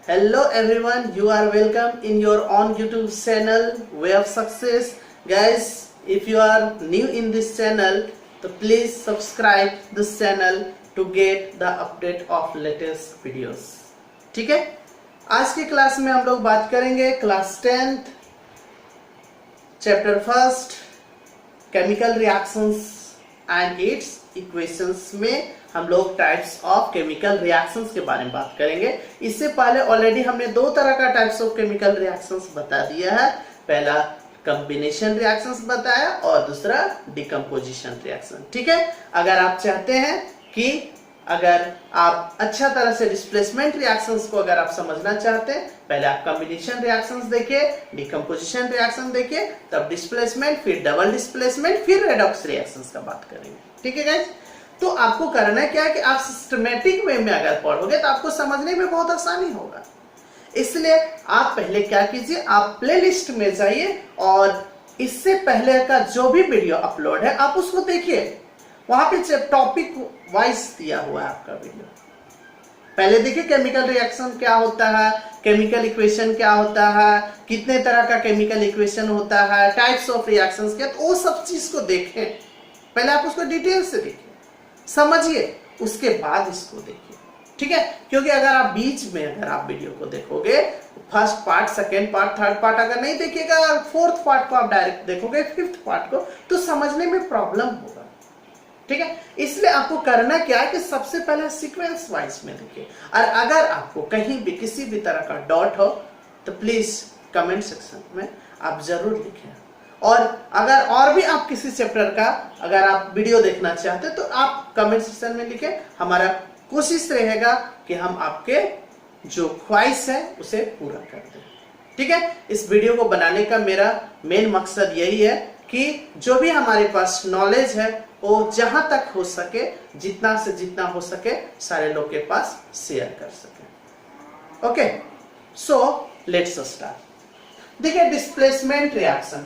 Hello everyone, you are welcome in your own YouTube channel Way of Success. Guys, if you are new in this channel, so please subscribe this channel to get the update of latest videos. ठीक है, आज की class में हम लोग बात करेंगे class 10th chapter first chemical reactions and it's equations में हम लोग टाइप्स ऑफ केमिकल रिएक्शंस के बारे में बात करेंगे। इससे पहले ऑलरेडी हमने दो तरह का टाइप्स ऑफ केमिकल रिएक्शंस बता दिया है। पहला कॉम्बिनेशन रिएक्शंस बताया और दूसरा डिकम्पोजिशन रिएक्शन। ठीक है, अगर आप चाहते हैं कि अगर आप अच्छा तरह से डिस्प्लेसमेंट रिएक्शंस को अगर आप समझना चाहते हैं, पहले आप कॉम्बिनेशन रिएक्शंस देखिए, डिकम्पोजिशन रिएक्शन देखिए, तब डिस्प्लेसमेंट, फिर डबल डिस्प्लेसमेंट, फिर रेडॉक्स रिएक्शंस का बात करेंगे। ठीक है गाइस, तो आपको करना क्या है कि आप सिस्टमेटिक वे में अगर पढ़ोगे तो आपको समझने में बहुत आसानी होगा। इसलिए आप पहले क्या कीजिए, आप प्लेलिस्ट में जाइए और इससे पहले का जो भी वीडियो अपलोड है आप उसको देखिए। वहां पे टॉपिक वाइज दिया हुआ है आपका वीडियो। पहले देखिए केमिकल रिएक्शन क्या होता है, केमिकल इक्वेशन क्या होता है, कितने तरह का केमिकल इक्वेशन होता है, टाइप्स ऑफ रिएक्शंस क्या, तो वो सब चीज को देखें। पहले आप उसको डिटेल से देखिए, समझिए, उसके बाद इसको देखिए। ठीक है, क्योंकि अगर आप बीच में अगर आप वीडियो को देखोगे, first part, second part, third part अगर नहीं देखिएगा, फोर्थ पार्ट को आप डायरेक्ट देखोगे, फिफ्थ पार्ट को, तो समझने में प्रॉब्लम होगा। ठीक है, इसलिए आपको करना क्या है कि सबसे पहले सीक्वेंस वाइज में देखिए। और अगर आपको कहीं भी किसी भी तरह का डाउट हो तो प्लीज कमेंट सेक्शन में आप जरूर लिखें। और अगर और भी आप किसी चैप्टर का अगर आप वीडियो देखना चाहते तो आप कमेंट सेक्शन में लिखें। हमारा कोशिश रहेगा कि हम आपके जो ख्वाहिश है उसे पूरा कर दें। ठीक है, इस वीडियो को बनाने का मेरा मेन मकसद यही है कि जो भी हमारे पास नॉलेज है वो जहां तक हो सके, जितना से जितना हो सके, सारे लोग के पास शेयर कर सके। Okay, so let's start. देखिए डिस्प्लेसमेंट रिएक्शन,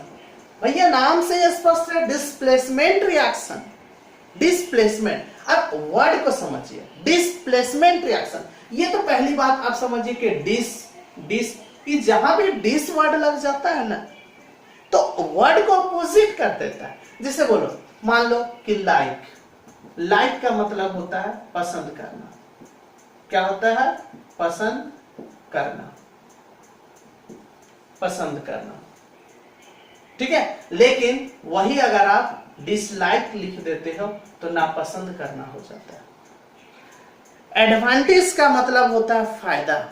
भैया नाम से स्पष्ट है, डिस्प्लेसमेंट रिएक्शन। डिस्प्लेसमेंट, अब वर्ड को समझिए, डिस्प्लेसमेंट रिएक्शन। ये तो पहली बात आप समझिए कि डिस कि जहां भी डिस वर्ड लग जाता है ना तो वर्ड को अपोजिट कर देता है। जैसे बोलो, मान लो कि लाइक का मतलब होता है पसंद करना। क्या होता है? पसंद करना, पसंद करना। ठीक है, लेकिन वही अगर आप डिसलाइक लिख देते हो तो नापसंद करना हो जाता है। एडवांटेज का मतलब होता है फायदा,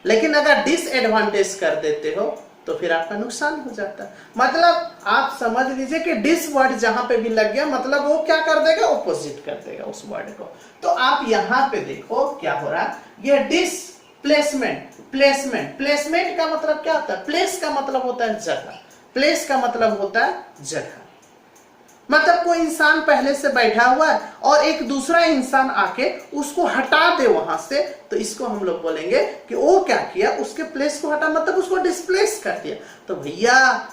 लेकिन अगर डिसएडवांटेज कर देते हो तो फिर आपका नुकसान हो जाता है। मतलब आप समझ लीजिए कि डिस वर्ड जहां पे भी लग गया मतलब वो क्या कर देगा, ऑपोजिट कर देगा उस वर्ड को। तो आप यहां पे देखो क्या हो रहा है, ये डिसप्लेसमेंट, प्लेसमेंट का मतलब क्या होता है? प्लेस का मतलब होता है जगह, प्लेस का मतलब होता है जगह। मतलब कोई इंसान पहले से बैठा हुआ है और एक दूसरा इंसान आके उसको हटा दे वहां से, तो इसको हम लोग बोलेंगे कि वो क्या किया, उसके प्लेस को हटा, मतलब उसको डिस्प्लेस कर दिया। तो भैया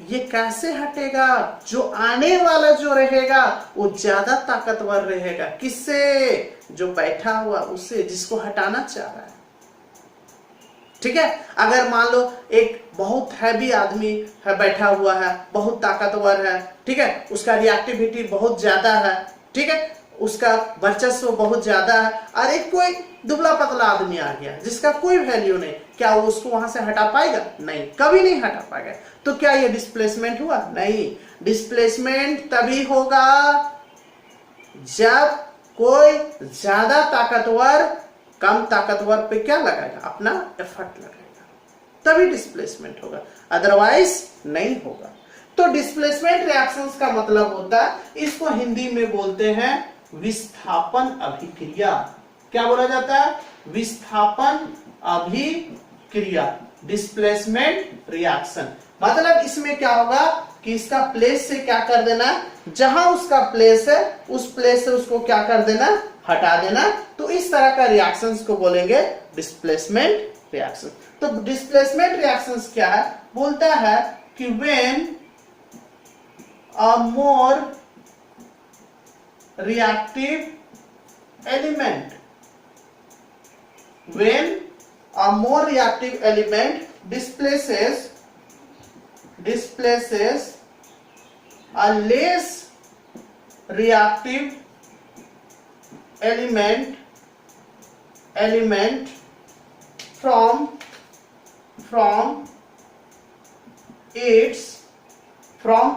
ये कैसे हटेगा? जो आने वाला जो रहेगा वो ज्यादा ताकतवर रहेगा। किससे? जो बैठा हुआ उससे, जिसको हटाना चाह रहा है। ठीक है, अगर मान लो एक बहुत हैवी आदमी है, बैठा हुआ है, बहुत ताकतवर है, ठीक है, उसका रिएक्टिविटी बहुत ज्यादा है, ठीक है, उसका वर्चस्व बहुत ज्यादा है, और एक कोई दुबला पतला आदमी आ गया जिसका कोई वैल्यू नहीं, क्या वो उसको वहां से हटा पाएगा? नहीं, कभी नहीं हटा पाएगा। तो क्या ये डिस्प्लेसमेंट हुआ? नहीं। डिस्प्लेसमेंट तभी होगा जब कोई ज्यादा ताकतवर कम ताकतवर पे क्या लगाएगा, अपना एफर्ट लगाएगा, तभी डिस्प्लेसमेंट होगा, अदरवाइज नहीं होगा। तो डिस्प्लेसमेंट रिएक्शंस का मतलब होता है, इसको हिंदी में बोलते हैं विस्थापन अभिक्रिया। क्या बोला जाता है? विस्थापन अभिक्रिया, डिस्प्लेसमेंट रिएक्शन। मतलब इसमें क्या होगा कि इसका प्लेस से क्या कर देना, जहां उसका प्लेस है उस प्लेस से उसको क्या कर देना, हटा देना। तो इस तरह का रिएक्शंस को बोलेंगे डिस्प्लेसमेंट रिएक्शन। तो डिस्प्लेसमेंट रिएक्शंस क्या है? बोलता है कि when a more reactive element, when a more reactive element displaces a less reactive element from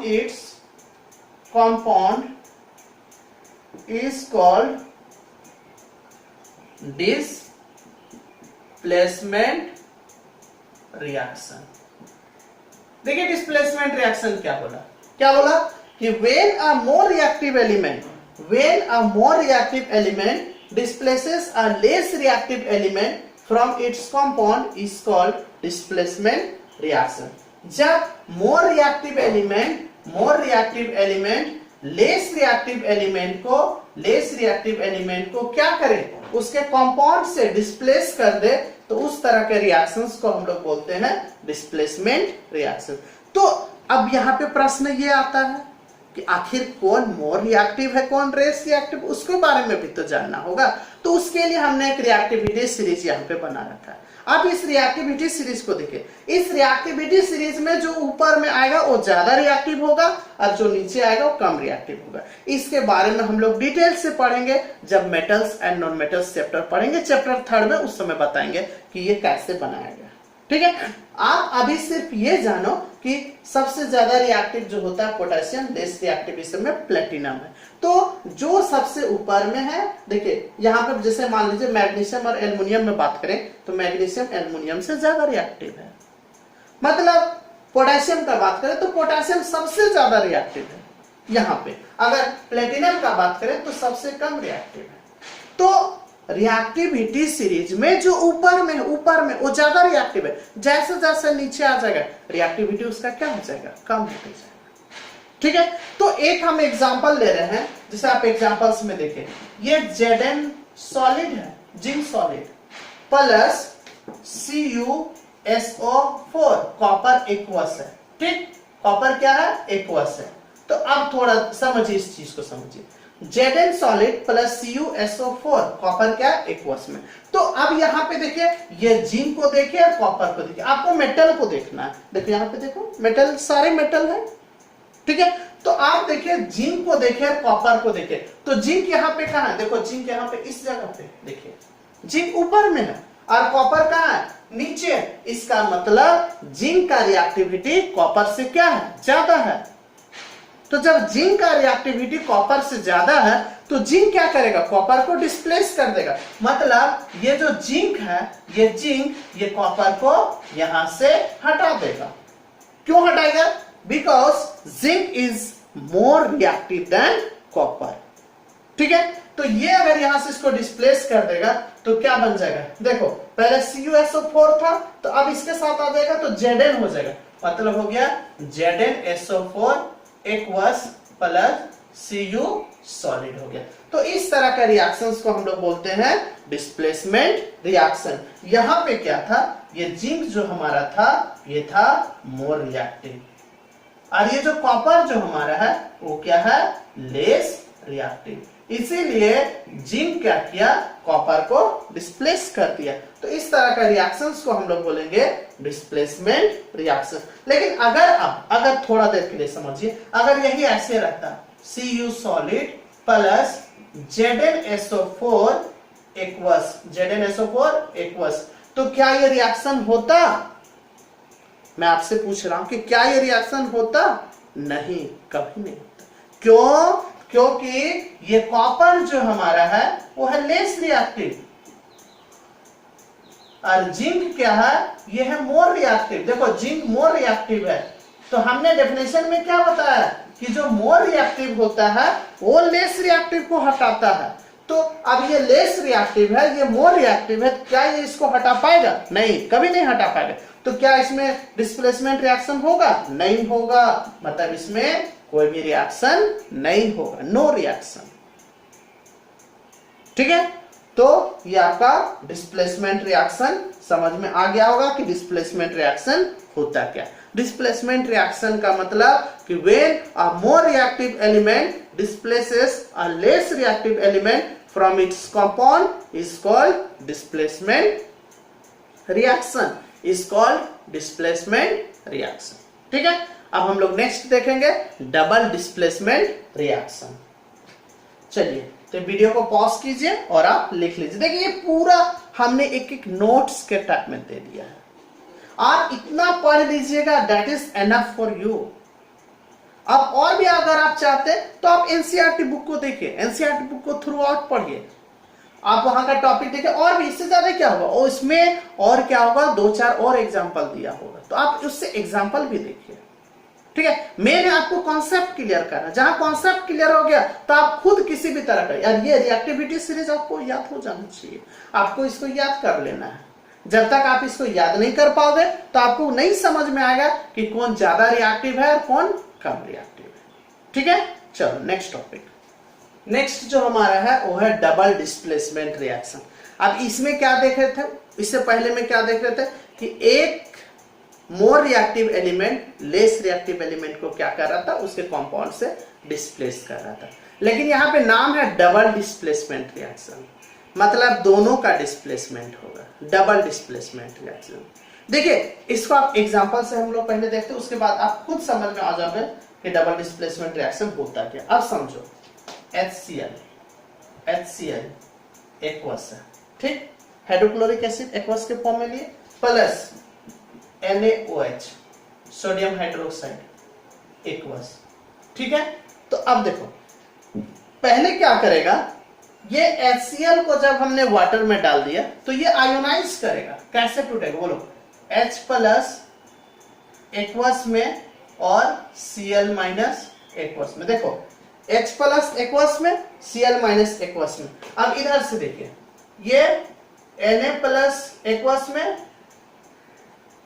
its compound is called displacement reaction. देखिए डिस्प्लेसमेंट रिएक्शन क्या बोला कि when a more reactive element displaces a less reactive element from its compound is called displacement reaction. जब more reactive element less reactive element को क्या करे, उसके compound से डिस्प्लेस कर दे, तो उस तरह के रिएक्शंस को हम लोग बोलते हैं डिस्प्लेसमेंट रिएक्शन। तो अब यहाँ पे प्रश्न ये आता है कि आखिर कौन मोर रिएक्टिव है, कौन लेस रिएक्टिव, उसके बारे में भी तो जानना होगा। तो उसके लिए हमने एक रिएक्टिविटी सीरीज यहाँ पे बना रखा है। आप इस रिएक्टिविटी सीरीज को देखिए। इस रिएक्टिविटी सीरीज में जो ऊपर में आएगा वो ज्यादा रिएक्टिव होगा और जो नीचे आएगा वो कम रिएक्टिव होगा। इसके बारे में हम लोग डिटेल से पढ़ेंगे जब metals and non metals chapter पढ़ेंगे, चैप्टर 3 में, उस समय बताएंगे कि ये कैसे बनाया गया। ठीक है, आप अभी सिर्फ ये जानो कि सबसे ज्यादा रिएक्टिव जो होता है पोटेशियम, लेस रिएक्टिव इसमें प्लेटिनम है। तो जो सबसे ऊपर में है, देखिए यहाँ पे जैसे मान लीजिए मैग्नीशियम और एल्युमिनियम में बात करें तो मैग्नीशियम एल्युमिनियम से ज्यादा रिएक्टिव है। मतलब पोटेशियम का बात करें तो पोटेशियम सबसे ज्यादा रिएक्टिव है यहाँ पे। अगर प्लेटिनम का बात करें तो सबसे कम रिएक्टिव है। तो रिएक्टिविटी सीरीज में जो ऊपर में वो ज्यादा रिएक्टिव है, जैसे जैसे नीचे आ जाएगा रिएक्टिविटी उसका क्या हो जाएगा, कम हो जाएगा। ठीक है, तो एक हम एग्जांपल ले रहे हैं, जैसे आप एग्जांपल्स में देखें, ये Zn सॉलिड है, zinc solid plus CuSO4 copper aqueous है। ठीक, कॉपर क्या है, एक्वस है। तो अब थोड़ा समझिए, इस चीज को समझिए। Zn solid plus CuSO4 copper क्या, एक्वस में। तो अब यहाँ पे देखिए, ये जिंक को देखिए और कॉपर को देखिए, आपको मेटल को देखना है। देखो यहाँ पे देखो, मेटल, सारे मेटल है। ठीक है, तो आप देखिए जिंक को देखिए और कॉपर को देखिए। तो जिंक यहाँ पे कहाँ है, देखो जिंक यहाँ पे इस जगह पे, देखिए जिंक ऊपर में है और कॉपर कहाँ है, नीचे। इसका मतलब जिंक का रिएक्टिविटी कॉपर से क्या है, ज्यादा है। तो जब जिंक का रिएक्टिविटी कॉपर से ज्यादा है तो जिंक क्या करेगा, कॉपर को डिस्प्लेस कर देगा। मतलब ये जो जिंक है, ये जिंक ये कॉपर को यहां से हटा देगा। क्यों हटाएगा, because zinc is more reactive than copper. ठीक है, तो ये अगर यहां से इसको डिस्प्लेस कर देगा तो क्या बन जाएगा, देखो पहले CuSO4 था, तो अब इसके साथ आ जाएगा तो Zn हो जाएगा। मतलब हो गया ZnSO4 aqueous plus Cu solid हो गया। तो इस तरह का रिएक्शंस को हम लोग बोलते हैं डिस्प्लेसमेंट रिएक्शन। यहां पे क्या था, ये जिंक जो हमारा था ये था मोर रिएक्टिव, और ये जो कॉपर जो हमारा है वो क्या है, लेस रिएक्टिव। इसीलिए जिंक क्या किया, कॉपर को डिस्प्लेस कर दिया। तो इस तरह का रिएक्शंस को हम लोग बोलेंगे डिस्प्लेसमेंट रिएक्शन। लेकिन अगर थोड़ा देर के लिए समझिए, अगर यही ऐसे रहता Cu solid plus ZnSO4 aqueous, तो क्या ये रिएक्शन होता, मैं आपसे पूछ रहा हूं कि क्या ये रिएक्शन होता, नहीं, कभी नहीं होता। क्यों, क्योंकि ये कॉपर जो हमारा है वो है लेस रिएक्टिव और जिंक क्या है, ये है मोर रिएक्टिव। देखो जिंक मोर रिएक्टिव है, तो हमने डेफिनेशन में क्या बताया कि जो मोर रिएक्टिव होता है वो लेस रिएक्टिव को हटाता है। तो अब ये लेस रिएक्टिव है, ये मोर रिएक्टिव है, क्या ये इसको हटा पाएगा, नहीं, कभी नहीं हटा पाएगा। तो क्या इसमें डिस्प्लेसमेंट रिएक्शन होगा, नहीं होगा। मतलब इसमें कोई भी रिएक्शन नहीं होगा, नो रिएक्शन। ठीक है, तो ये आपका डिस्प्लेसमेंट रिएक्शन समझ में आ गया होगा कि डिस्प्लेसमेंट रिएक्शन होता क्या। डिस्प्लेसमेंट रिएक्शन का मतलब कि when a more reactive element displaces a less reactive element from its compound is called displacement reaction is called displacement reaction. ठीक है, अब हम लोग नेक्स्ट देखेंगे डबल डिस्प्लेसमेंट रिएक्शन। चलिए तो वीडियो को पॉज कीजिए और आप लिख लीजिए। देखिए ये पूरा हमने एक एक नोट्स के टाइप में दे दिया है, आप इतना पढ़ लीजिएगा, that is enough for you. अब और भी अगर आप चाहते हैं तो आप एनसीईआरटी बुक को देखिए, एनसीईआरटी बुक को थ्रू आउट पढ़िए, आप वहां का टॉपिक देखिए, और भी इससे ज्यादा क्या होगा, और इसमें और क्या होगा, 2-4 और एग्जाम्पल दिया होगा, तो आप उससे एग्जाम्पल भी देखिए। ठीक है, मैंने आपको कॉन्सेप्ट क्लियर करा, जहां कॉन्सेप्ट क्लियर हो गया तो आप खुद किसी भी तरह का, यार ये रिएक्टिविटी सीरीज आपको याद हो जाना चाहिए, आपको इसको याद कर लेना है। जब तक आप इसको याद नहीं कर पाओगे तो आपको नहीं समझ में आएगा कि कौन ज्यादा रिएक्टिव है और कौन कम रिएक्टिव है। ठीक है, चलो नेक्स्ट टॉपिक। नेक्स्ट जो हमारा है वो है डबल डिस्प्लेसमेंट रिएक्शन। अब इसमें क्या देख रहे थे, इससे पहले में क्या देख रहे थे कि एक more reactive element less reactive element को क्या कर रहा था, उसके कंपाउंड से डिस्प्लेस कर रहा था। लेकिन यहाँ पे नाम है डबल डिस्प्लेसमेंट रिएक्शन, मतलब दोनों का डिस्प्लेसमेंट होगा, डबल डिस्प्लेसमेंट रिएक्शन। देखिए इसको आप एग्जांपल से हम लोग पहले देखते हैं, उसके बाद आप खुद समझ में आ जाओगे कि डबल डिस्प्लेसमेंट रिएक्शन होता क्या। अब समझो HCl एक्वस है, ठीक, हाइड्रोक्लोरिक एसिड एक्वस के फॉर्म में लिए, plus NaOH sodium hydroxide aqueous. ठीक है, तो अब देखो पहले क्या करेगा, ये HCl को जब हमने वाटर में डाल दिया तो ये आयोनाइज करेगा, कैसे टूटेगा बोलो, H प्लस एक्वस में और Cl माइनस एक्वस में। देखो H प्लस एक्वस में, Cl माइनस एक्वस में। अब इधर से देखिए, ये Na प्लस एक्वस में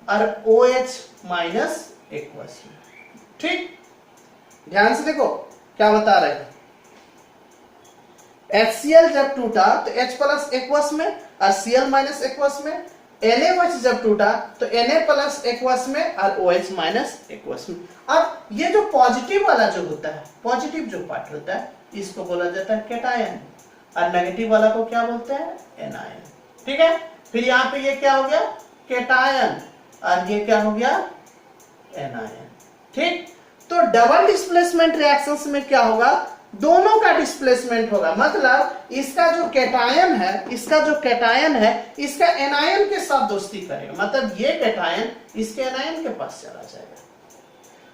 और OH माइनस एक्वस में। ठीक, ध्यान से देखो क्या बता रहे हैं, HCl जब टूटा तो H प्लस एक्वस में और Cl माइनस एक्वस में, NaOH जब टूटा तो Na प्लस एक्वस में और OH माइनस एक्वस में। अब ये जो पॉजिटिव वाला जो होता है, पॉजिटिव जो पार्ट होता है, इसको बोला जाता है कैटायन, और नेगेटिव वाला को क्या बोलते हैं, एनायन। ठीक है, फिर यहाँ पे ये क्या हो गया, कैटायन, और ये क्या हो गया, एनायन। ठीक, तो डबल डिस्प्लेसमेंट रिएक्शंस में क्या होगा, दोनों का डिस्प्लेसमेंट होगा, मतलब इसका जो कैटायन है, इसका जो कैटायन है, इसका एनायन के साथ दोस्ती करेगा, मतलब ये कैटायन इसके एनायन के पास चला जाएगा,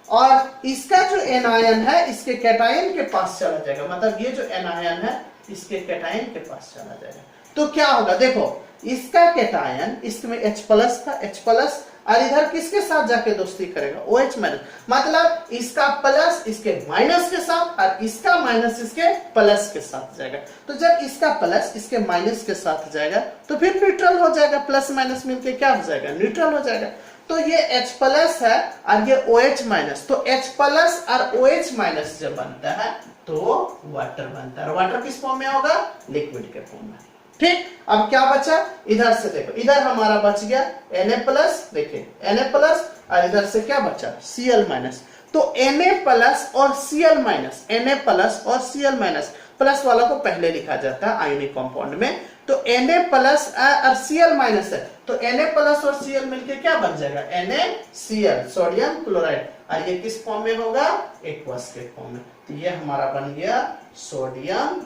और इसका जो एनायन है इसके कैटायन के पास चला जाएगा, मतलब ये जो एनायन है इसके कैटायन के पास चला जाएगा। तो क्या होगा, देखो इसका कैटायन, इसमें H प्लस था, H प्लस, और इधर किसके साथ जाके दोस्ती करेगा, OH माइनस, मतलब इसका प्लस इसके माइनस के साथ और इसका माइनस इसके प्लस के साथ जाएगा। तो जब इसका प्लस इसके माइनस के साथ जाएगा तो फिर न्यूट्रल हो जाएगा, प्लस माइनस मिलके क्या हो जाएगा, न्यूट्रल हो जाएगा। तो ये H प्लस है और ये OH माइनस, तो H प्लस और OH माइनस जब बनता है तो वाटर बनता है, और वाटर किस फॉर्म में होगा, लिक्विड के फॉर्म में। ठीक, अब क्या बचा, इधर से देखो, इधर हमारा बच गया Na प्लस, देखिए Na प्लस, और इधर से क्या बचा, Cl माइनस। तो Na प्लस और Cl माइनस, Na प्लस और Cl माइनस, प्लस वाला को पहले लिखा जाता है आयोनिक कंपाउंड में, तो Na प्लस और Cl माइनस है, तो Na प्लस और Cl मिलके क्या बन जाएगा, NaCl सोडियम क्लोराइड, और ये किस फॉर्म में होगा, एक्वस के फॉर्म में। तो ये हमारा बन गया सोडियम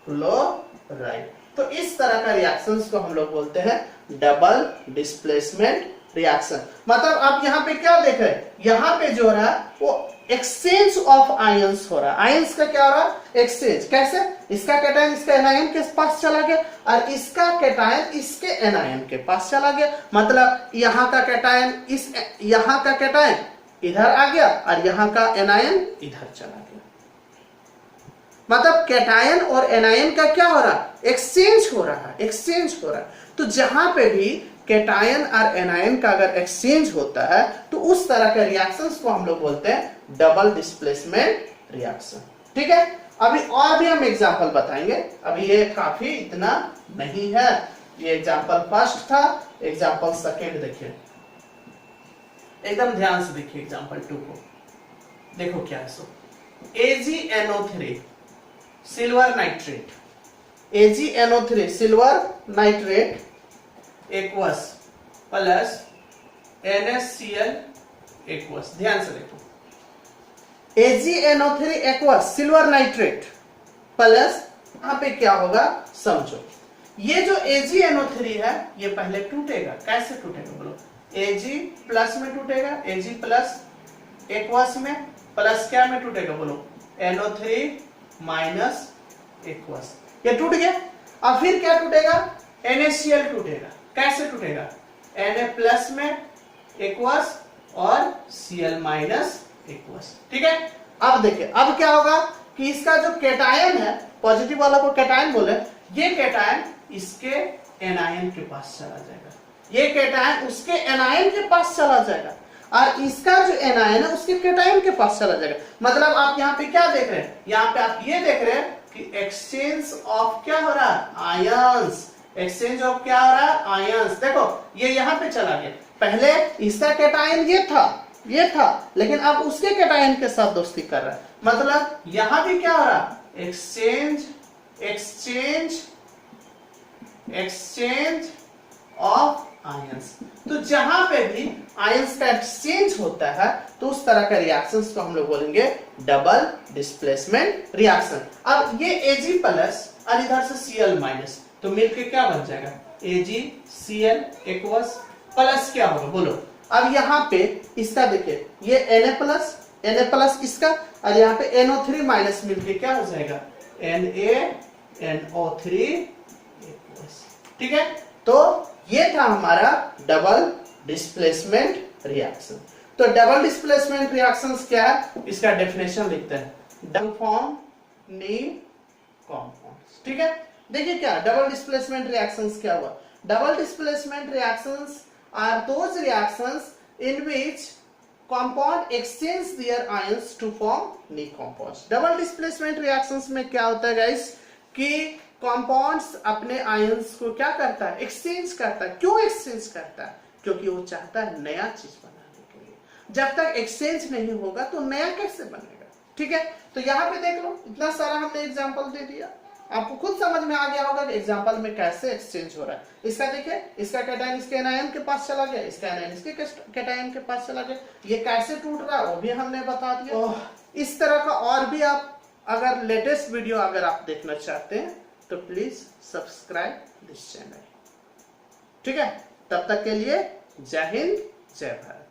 क्लोराइड। तो इस तरह का रिएक्शंस को हम लोग बोलते हैं डबल डिस्प्लेसमेंट रिएक्शन। मतलब आप यहाँ पे क्या देख रहे हैं, यहाँ पे जो हो रहा है वो एक्सचेंज ऑफ आयंस हो रहा है। आयंस का क्या हो रहा है, एक्सचेंज। कैसे, इसका कैटायन इसका एनायन के पास चला गया और इसका कैटायन इसके एनायन के पास चला गया, मतलब यहाँ का कैटायन इस, यहाँ का कैटायन इधर आ गया और यहाँ का एनायन इधर चला गया। मतलब कैटायन और एनायन का क्या हो रहा है, एक्सचेंज हो रहा है, एक्सचेंज हो रहा है। तो जहां पे भी कैटायन और एनायन का अगर एक्सचेंज होता है तो उस तरह के रिएक्शंस को हम लोग बोलते हैं डबल डिस्प्लेसमेंट रिएक्शन। ठीक है, अभी और भी हम एग्जांपल बताएंगे, अभी ये काफी इतना नहीं है, ये एग्जांपल फर्स्ट था, एग्जांपल सेकंड देखिए, एकदम ध्यान से देखिए एग्जांपल 2 को, देखो क्या है। सो AgNO3 silver nitrate, AgNO3 silver nitrate aqueous plus NaCl aqueous. ध्यान से देखो, AgNO3 aqueous silver nitrate plus यहां पे क्या होगा समझो, ये जो AgNO3 है ये पहले टूटेगा। कैसे टूटेगा बोलो, Ag प्लस में टूटेगा, Ag प्लस एक्वस में, प्लस क्या में टूटेगा बोलो, NO3 माइनस एक्वस। ये टूट गया। अब फिर क्या टूटेगा, NaCl टूटेगा। कैसे टूटेगा, Na प्लस में एक्वस और Cl माइनस एक्वस। ठीक है। अब देखिए, अब क्या होगा कि इसका जो कैटायन है, पॉजिटिव वाला को कैटायन बोले, ये कैटायन इसके एनायन के पास चला जाएगा, ये कैटायन उसके एनायन के पास चला जाएगा, और इसका जो एनायन है उसके कैटायन के पास चला जाएगा। मतलब आप यहाँ पे क्या देख रहे हैं, यहाँ पे आप ये देख रहे हैं कि एक्सचेंज ऑफ क्या हो रहा है, आयंस। एक्सचेंज ऑफ क्या हो रहा है, आयंस। देखो ये यहाँ पे चला गया, पहले इसका कैटायन ये था, लेकिन अब उसके कैटायन के साथ दोस्ती कर रहा है। मतलब यहां भी क्या हो रहा है, एक्सचेंज ऑफ आयंस। तो जहां पे भी आयंस का एक्सचेंज होता है तो उस तरह का रिएक्शंस को हम लोग बोलेंगे डबल डिस्प्लेसमेंट रिएक्शन। अब ये Ag प्लस और इधर से Cl माइनस, तो मिलके क्या बन जाएगा, AgCl एक्वस प्लस क्या होगा बोलो। अब यहाँ पे इसका देखिए, ये Na प्लस इसका, और यहाँ पे NO3 माइनस मिलके क्या हो जाएगा, NaNO3 एक्वस। ठीक है। तो ये था हमारा डबल डिस्प्लेसमेंट रिएक्शन। तो डबल डिस्प्लेसमेंट रिएक्शंस क्या है, इसका डेफिनेशन लिखते हैं, डबल फॉर्म नील कॉम्पाउंड्स। ठीक है। देखिए क्या डबल डिस्प्लेसमेंट रिएक्शंस क्या हुआ, double displacement reactions are those reactions in which compound exchange their ions to form new compounds। Double displacement reactions में क्या होता है गाइस कि कंपाउंड्स अपने आयंस को क्या करता है, एक्सचेंज करता है। क्यों एक्सचेंज करता है, क्योंकि वो चाहता है नया चीज बनाने के लिए। जब तक एक्सचेंज नहीं होगा तो नया कैसे बनेगा। ठीक है। तो यहाँ पे देख लो, इतना सारा हमने एग्जांपल दे दिया, आपको खुद समझ में आ गया होगा कि एग्जांपल में कैसे एक्सचेंज हो रहा है। इसका देखिए, इसका कैटायन इसके एनायन के पास चला गया, इसका एनायन इसके कैटायन के पास चला गया। ये कैसे टूट रहा है वो भी हमने बता दिया। इस तरह का और भी आप अगर लेटेस्ट वीडियो अगर आप देखना चाहते हैं तो प्लीज सब्सक्राइब दिस चैनल। ठीक है। तब तक के लिए जय हिंद, जय भारत।